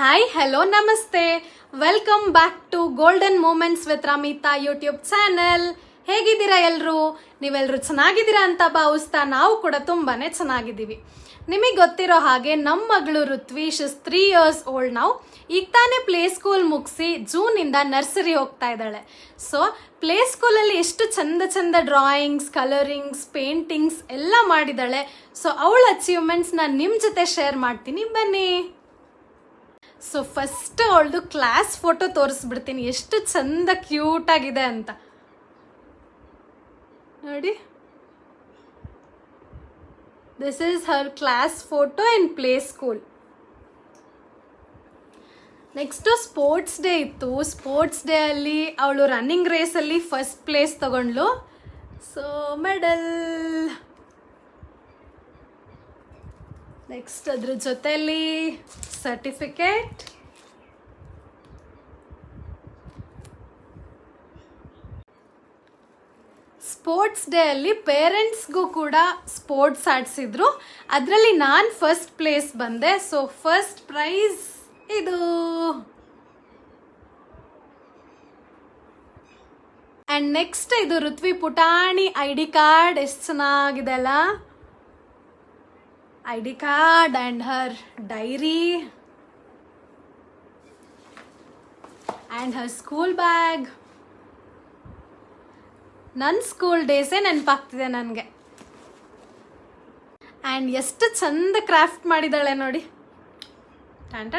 Hi hello namaste, welcome back to golden moments with Ramita YouTube channel. ಹೇಗಿದ್ದೀರಾ ಎಲ್ಲರೂ? ನೀವೆಲ್ಲರೂ ಚೆನ್ನಾಗಿದ್ದೀರಾ ಅಂತ ಭಾವಿಸ್ತಾ ನಾವು ಕೂಡ ತುಂಬಾನೇ ಚೆನ್ನಾಗಿದ್ದೀವಿ. ನಿಮಗೆ ಗೊತ್ತಿರೋ ಹಾಗೆ ನಮ್ಮ ಮಗಳು ಋತ್ವಿ, ಶೀಸ್ 3 years ಓಲ್ಡ್ ನಾವು. ಈಗ ತಾನೇ ಪ್ಲೇ ಸ್ಕೂಲ್ ಮುಗಿಸಿ ಜೂನಿಂದ ನರ್ಸರಿ ಹೋಗ್ತಾ ಇದ್ದಾಳೆ. ಸೊ ಪ್ಲೇ ಸ್ಕೂಲಲ್ಲಿ ಎಷ್ಟು ಚಂದ ಚಂದ ಡ್ರಾಯಿಂಗ್ಸ್, ಕಲರಿಂಗ್ಸ್, ಪೇಂಟಿಂಗ್ಸ್ ಎಲ್ಲ ಮಾಡಿದ್ದಾಳೆ. ಸೊ ಅವಳ ಅಚೀವ್ಮೆಂಟ್ಸ್ ನಾನು ನಿಮ್ಮ ಜೊತೆ ಶೇರ್ ಮಾಡ್ತೀನಿ, ಬನ್ನಿ. ಸೊ ಫಸ್ಟ್ ಅವಳದು ಕ್ಲಾಸ್ ಫೋಟೋ ತೋರಿಸ್ಬಿಡ್ತೀನಿ, ಎಷ್ಟು ಚಂದ ಕ್ಯೂಟ್ ಆಗಿದೆ ಅಂತ ನೋಡಿ. This is her class photo in play school. Next sports day ಇತ್ತು. ಸ್ಪೋರ್ಟ್ಸ್ ಡೇ ಅಲ್ಲಿ ಅವಳು ರನ್ನಿಂಗ್ ರೇಸಲ್ಲಿ ಫಸ್ಟ್ ಪ್ಲೇಸ್ ತಗೊಂಡ್ಲು. So medal. ನೆಕ್ಸ್ಟ್ ಅದ್ರ ಜೊತೆಲಿ ಸರ್ಟಿಫಿಕೇಟ್. ಸ್ಪೋರ್ಟ್ಸ್ ಡೇ ಅಲ್ಲಿ ಪೇರೆಂಟ್ಸ್ಗೂ ಕೂಡ ಸ್ಪೋರ್ಟ್ಸ್ ಆಡಿಸಿದ್ರು. ಅದರಲ್ಲಿ ನಾನು ಫಸ್ಟ್ ಪ್ಲೇಸ್ ಬಂದೆ. ಸೊ ಫಸ್ಟ್ ಪ್ರೈಸ್ ಇದು. ಅಂಡ್ ನೆಕ್ಸ್ಟ್ ಇದು ಋತ್ವಿ ಪುಟಾಣಿ ID ಕಾರ್ಡ್. ಎಷ್ಟು ಚೆನ್ನಾಗಿದೆ ಅಲ್ಲ, ID card and her diary and her school bag. ನನ್ನ ಸ್ಕೂಲ್ ಡೇಸೇ ನೆನಪಾಗ್ತಿದೆ ನನಗೆ. ಆ್ಯಂಡ್ ಎಷ್ಟು ಚಂದ ಕ್ರಾಫ್ಟ್ ಮಾಡಿದ್ದಾಳೆ ನೋಡಿ, ಟನ್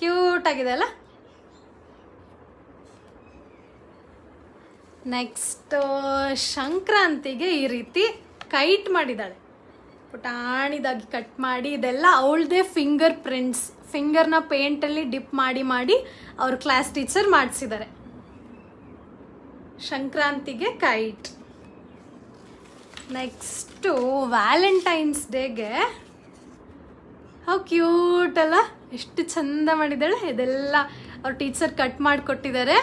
ಕ್ಯೂಟ್ ಆಗಿದೆ ಅಲ್ಲ. ನೆಕ್ಸ್ಟ್ ಸಂಕ್ರಾಂತಿಗೆ ಈ ರೀತಿ ಕೈಟ್ ಮಾಡಿದ್ದಾಳೆ, ಪುಟಾಣಿದಾಗಿ ಕಟ್ ಮಾಡಿ. ಇದೆಲ್ಲ ಅವಳದೇ ಫಿಂಗರ್ ಪ್ರಿಂಟ್ಸ್, ಫಿಂಗರ್ನ ಪೇಂಟಲ್ಲಿ ಡಿಪ್ ಮಾಡಿ ಅವ್ರ ಕ್ಲಾಸ್ ಟೀಚರ್ ಮಾಡಿಸಿದ್ದಾರೆ. ಸಂಕ್ರಾಂತಿಗೆ ಕೈಟ್. ನೆಕ್ಸ್ಟು ವ್ಯಾಲೆಂಟೈನ್ಸ್ ಡೇಗೆ ಹೌ ಕ್ಯೂಟ್ ಅಲ್ಲ, ಎಷ್ಟು ಚಂದ ಮಾಡಿದ್ದಾಳೆ. ಇದೆಲ್ಲ ಅವ್ರ ಟೀಚರ್ ಕಟ್ ಮಾಡಿಕೊಟ್ಟಿದ್ದಾರೆ,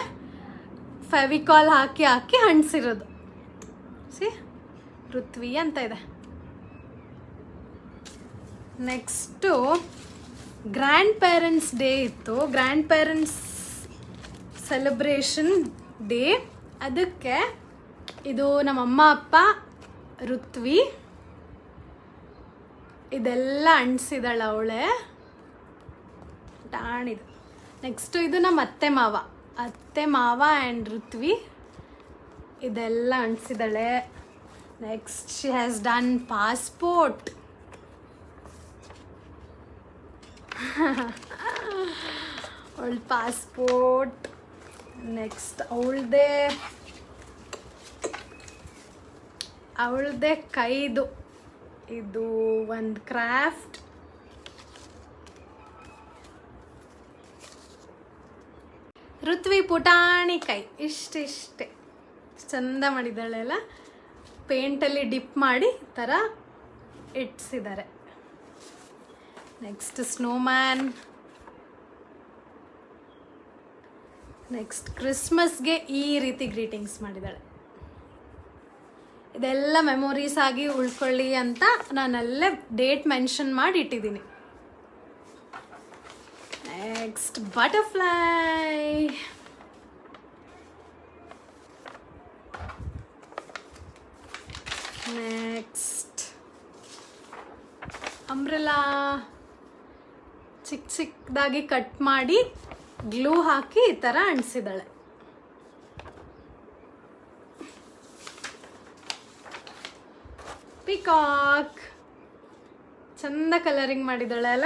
ಫೆವಿಕಾಲ್ ಹಾಕಿ ಅಂಟಿಸಿರೋದು. ಸಿ ಋತ್ವಿ ಅಂತ ಇದೆ. ನೆಕ್ಸ್ಟು ಗ್ರ್ಯಾಂಡ್ ಪೇರೆಂಟ್ಸ್ ಡೇ ಇತ್ತು. Grand parents celebration day. ಅದಕ್ಕೆ ಇದು ನಮ್ಮಮ್ಮ ಅಪ್ಪ, ಋತ್ವಿ ಇದೆಲ್ಲ ಅಂಟಿಸಿದಾಳೆ ಅವಳೆ, ಟಾಣಿದು. ನೆಕ್ಸ್ಟು ಇದು ನಮ್ಮ ಅತ್ತೆ ಮಾವ ಆ್ಯಂಡ್ ಋತ್ವಿ ಇದೆಲ್ಲ ಅಂಟಿಸಿದಾಳೆ. Next she has done passport. ಅವಳ ಪಾಸ್ಪೋರ್ಟ್. ನೆಕ್ಸ್ಟ್ ಅವಳದೇ ಕೈದು ಇದು ಒಂದು ಕ್ರಾಫ್ಟ್. ಋತ್ವಿ ಪುಟಾಣಿ ಕೈ ಇಷ್ಟೇ ಚಂದ ಮಾಡಿದ್ದಾಳೆ ಅಲ್ಲ. ಪೇಂಟಲ್ಲಿ ಡಿಪ್ ಮಾಡಿ ಈ ಥರ ಇಟ್ಸಿದ್ದಾರೆ. Next snowman. ನೆಕ್ಸ್ಟ್ ಕ್ರಿಸ್ಮಸ್ಗೆ ಈ ರೀತಿ ಗ್ರೀಟಿಂಗ್ಸ್ ಮಾಡಿದ್ದಾಳೆ. ಇದೆಲ್ಲ ಮೆಮೊರೀಸ್ ಆಗಿ ಉಳ್ಕೊಳ್ಳಿ ಅಂತ ನಾನಲ್ಲೇ ಡೇಟ್ ಮೆನ್ಷನ್ ಮಾಡಿ ಇಟ್ಟಿದ್ದೀನಿ. Next butterfly. Next umbrella. ಚಿಕ್ಕದಾಗಿ ಕಟ್ ಮಾಡಿ ಗ್ಲೂ ಹಾಕಿ ಈ ಥರ ಅಂಟಿಸಿದಾಳೆ. ಪಿಕಾಕ್ ಚಂದ ಕಲರಿಂಗ್ ಮಾಡಿದಾಳೆ ಅಲ್ಲ.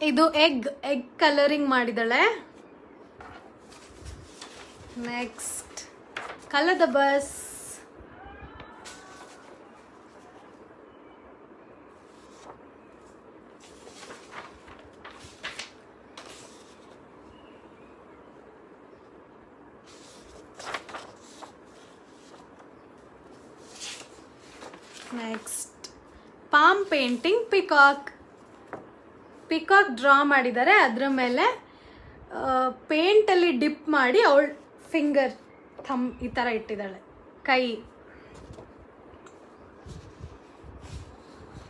ಇದು ಎಗ್ ಕಲರಿಂಗ್ ಮಾಡಿದಾಳೆ. Next colour the bus. Next palm painting peacock draw ಮಾಡಿದ್ದಾರೆ. ಅದರ ಮೇಲೆ ಪೇಂಟಲ್ಲಿ ಡಿಪ್ ಮಾಡಿ ಅವಳ ಫಿಂಗರ್ ಥಮ್ ಈ ಥರ ಇಟ್ಟಿದ್ದಾಳೆ, ಕೈ.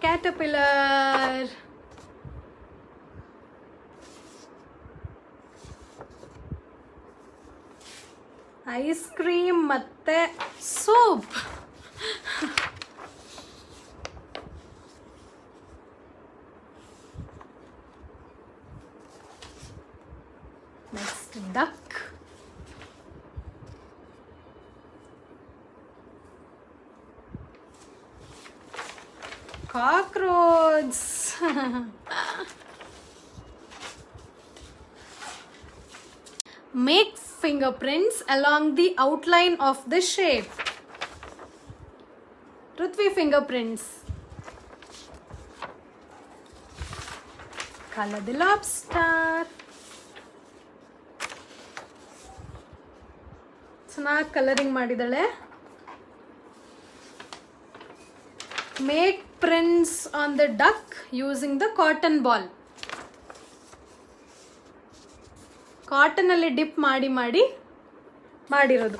ಕ್ಯಾಟರ್ಪಿಲ್ಲರ್, ಐಸ್ ಕ್ರೀಮ್ ಮತ್ತೆ soup. Next duck, cockroach, make fingerprints along the outline of the shape. Prithvi fingerprints. Color the lobster. ಚೆನ್ನಾಗಿ ಕಲರಿಂಗ್ ಮಾಡಿದಾಳೆ. Make prints on the duck using the cotton ball. Cotton ಅಲ್ಲಿ dip ಮಾಡಿರೋದು.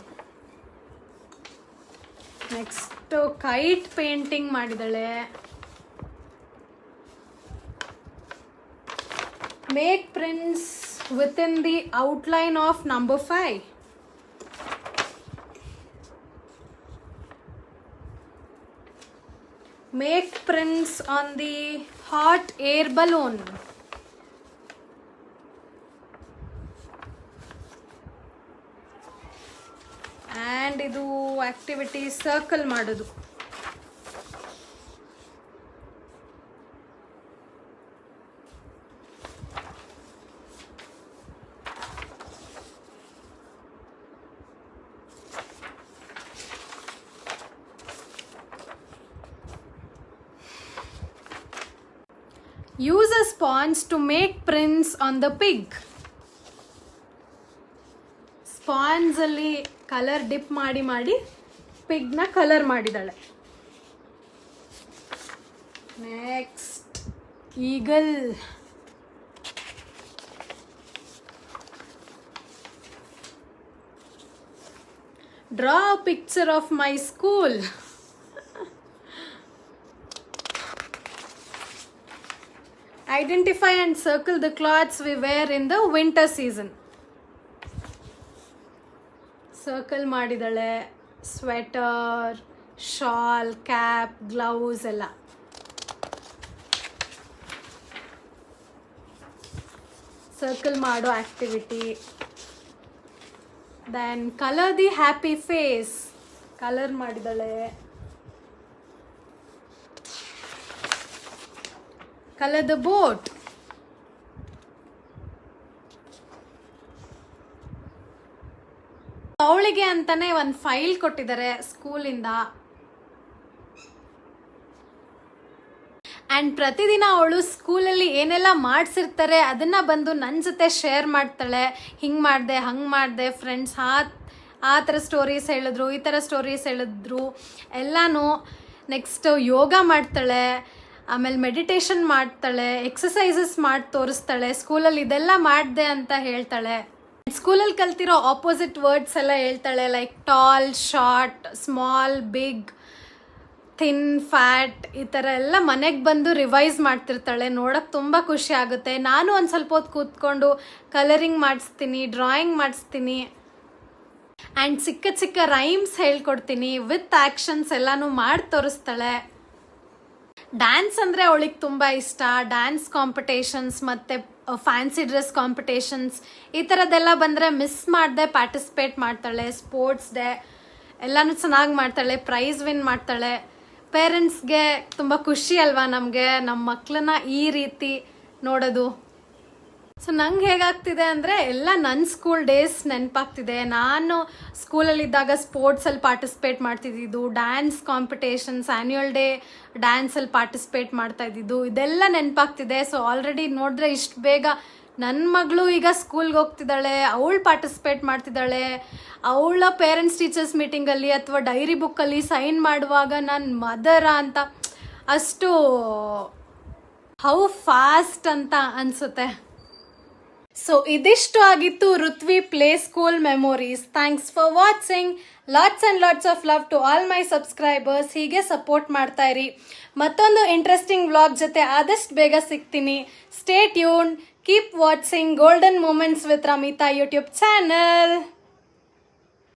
Next kite painting ಮಾಡಿದಾಳೆ. Make prints with in the outline of number 5. Make prints on the hot air balloon. And ಇದು activity circle ಮಾಡೋದು. Use a sponge to make prints on the pig. Sponge ಅಲ್ಲಿ colour dip ಮಾಡಿ ಪಿಗ್ನ colour ಮಾಡಿದಾಳೆ. Next eagle, draw a picture of my school. Identify and circle the clothes we wear in the winter season. Circle ಮಾಡಿದಾಳೆ. Sweater, shawl, cap, gloves ಎಲ್ಲ. Circle ಮಾಡೋ activity. Then colour the happy face, colour ಮಾಡಿದಾಳೆ. Colour the boat. ಅವಳಿಗೆ ಅಂತಾನೆ ಒಂದು file ಕೊಟ್ಟಿದ್ದಾರೆ ಸ್ಕೂಲಿಂದ. And ಪ್ರತಿದಿನ ಅವಳು ಸ್ಕೂಲಲ್ಲಿ ಏನೆಲ್ಲ ಮಾಡಿಸಿರ್ತಾರೆ ಅದನ್ನು ಬಂದು ನನ್ನ ಜೊತೆ ಶೇರ್ ಮಾಡ್ತಾಳೆ. ಹಿಂಗೆ ಮಾಡಿದೆ, ಹಂಗೆ ಮಾಡಿದೆ, ಫ್ರೆಂಡ್ಸ್ ಆ ಥರ ಸ್ಟೋರೀಸ್ ಹೇಳಿದ್ರು, ಈ ಥರ ಸ್ಟೋರೀಸ್ ಹೇಳಿದ್ರು ಎಲ್ಲನೂ. ನೆಕ್ಸ್ಟ್ ಯೋಗ ಮಾಡ್ತಾಳೆ, ಆಮೇಲೆ ಮೆಡಿಟೇಷನ್ ಮಾಡ್ತಾಳೆ, ಎಕ್ಸಸೈಸಸ್ ಮಾಡಿ ತೋರಿಸ್ತಾಳೆ. ಸ್ಕೂಲಲ್ಲಿ ಇದೆಲ್ಲ ಮಾಡಿದೆ ಅಂತ ಹೇಳ್ತಾಳೆ. ಸ್ಕೂಲಲ್ಲಿ ಕಲ್ತಿರೋ ಆಪೋಸಿಟ್ ವರ್ಡ್ಸ್ ಎಲ್ಲ ಹೇಳ್ತಾಳೆ, like tall, short, small, big, thin, fat, ಈ ಥರ ಎಲ್ಲ ಮನೆಗೆ ಬಂದು ರಿವೈಸ್ ಮಾಡ್ತಿರ್ತಾಳೆ. ನೋಡೋಕ್ಕೆ ತುಂಬ ಖುಷಿ ಆಗುತ್ತೆ. ನಾನು ಒಂದು ಸ್ವಲ್ಪ ಹೊತ್ತು ಕೂತ್ಕೊಂಡು ಕಲರಿಂಗ್ ಮಾಡಿಸ್ತೀನಿ, ಡ್ರಾಯಿಂಗ್ ಮಾಡಿಸ್ತೀನಿ, ಆ್ಯಂಡ್ ಚಿಕ್ಕ ರೈಮ್ಸ್ ಹೇಳ್ಕೊಡ್ತೀನಿ ವಿತ್ ಆ್ಯಕ್ಷನ್ಸ್ ಎಲ್ಲನೂ ಮಾಡಿ ತೋರಿಸ್ತಾಳೆ. ಡ್ಯಾನ್ಸ್ ಅಂದರೆ ಅವಳಿಗೆ ತುಂಬ ಇಷ್ಟ. ಡ್ಯಾನ್ಸ್ ಕಾಂಪಿಟೇಷನ್ಸ್ ಮತ್ತು ಫ್ಯಾನ್ಸಿ ಡ್ರೆಸ್ ಕಾಂಪಿಟೇಷನ್ಸ್ ಈ ಥರದ್ದೆಲ್ಲ ಬಂದರೆ ಮಿಸ್ ಮಾಡದೆ ಪಾರ್ಟಿಸಿಪೇಟ್ ಮಾಡ್ತಾಳೆ. ಸ್ಪೋರ್ಟ್ಸ್ ಡೇ ಎಲ್ಲನೂ ಚೆನ್ನಾಗಿ ಮಾಡ್ತಾಳೆ, ಪ್ರೈಸ್ ವಿನ್ ಮಾಡ್ತಾಳೆ. ಪೇರೆಂಟ್ಸ್ಗೆ ತುಂಬ ಖುಷಿ ಅಲ್ವಾ ನಮಗೆ ನಮ್ಮ ಮಕ್ಕಳನ್ನ ಈ ರೀತಿ ನೋಡೋದು. ಸೊ ನಂಗೆ ಹೇಗಾಗ್ತಿದೆ ಅಂದರೆ ಎಲ್ಲ ನನ್ನ ಸ್ಕೂಲ್ ಡೇಸ್ ನೆನಪಾಗ್ತಿದೆ. ನಾನು ಸ್ಕೂಲಲ್ಲಿದ್ದಾಗ ಸ್ಪೋರ್ಟ್ಸಲ್ಲಿ ಪಾರ್ಟಿಸಿಪೇಟ್ ಮಾಡ್ತಿದ್ದಿದ್ದು, ಡ್ಯಾನ್ಸ್ ಕಾಂಪಿಟೇಷನ್ಸ್, ಆ್ಯನ್ಯುವಲ್ ಡೇ ಡ್ಯಾನ್ಸಲ್ಲಿ ಪಾರ್ಟಿಸಿಪೇಟ್ ಮಾಡ್ತಾ ಇದ್ದಿದ್ದು, ಇದೆಲ್ಲ ನೆನಪಾಗ್ತಿದೆ. ಸೊ ಆಲ್ರೆಡಿ ನೋಡಿದ್ರೆ ಇಷ್ಟು ಬೇಗ ನನ್ನ ಮಗಳು ಈಗ ಸ್ಕೂಲ್ಗೆ ಹೋಗ್ತಿದ್ದಾಳೆ, ಅವಳು ಪಾರ್ಟಿಸಿಪೇಟ್ ಮಾಡ್ತಿದ್ದಾಳೆ. ಅವಳ ಪೇರೆಂಟ್ಸ್ ಟೀಚರ್ಸ್ ಮೀಟಿಂಗಲ್ಲಿ ಅಥವಾ ಡೈರಿ ಬುಕ್ಕಲ್ಲಿ ಸೈನ್ ಮಾಡುವಾಗ ನಾನು ಮದರ ಅಂತ ಅಷ್ಟು ಹೌ ಫಾಸ್ಟ್ ಅಂತ ಅನ್ಸುತ್ತೆ. ಸೊ ಇದಿಷ್ಟು ಆಗಿತ್ತು Ritvi play school memories. Thanks for watching. Lots and lots of love to all my subscribers. ಹೀಗೆ ಸಪೋರ್ಟ್ ಮಾಡ್ತಾ ಇರಿ. ಮತ್ತೊಂದು ಇಂಟ್ರೆಸ್ಟಿಂಗ್ ವ್ಲಾಗ್ ಜೊತೆ ಆದಷ್ಟು ಬೇಗ ಸಿಗ್ತೀನಿ. Stay tune, keep watching golden moments with Ramita YouTube channel.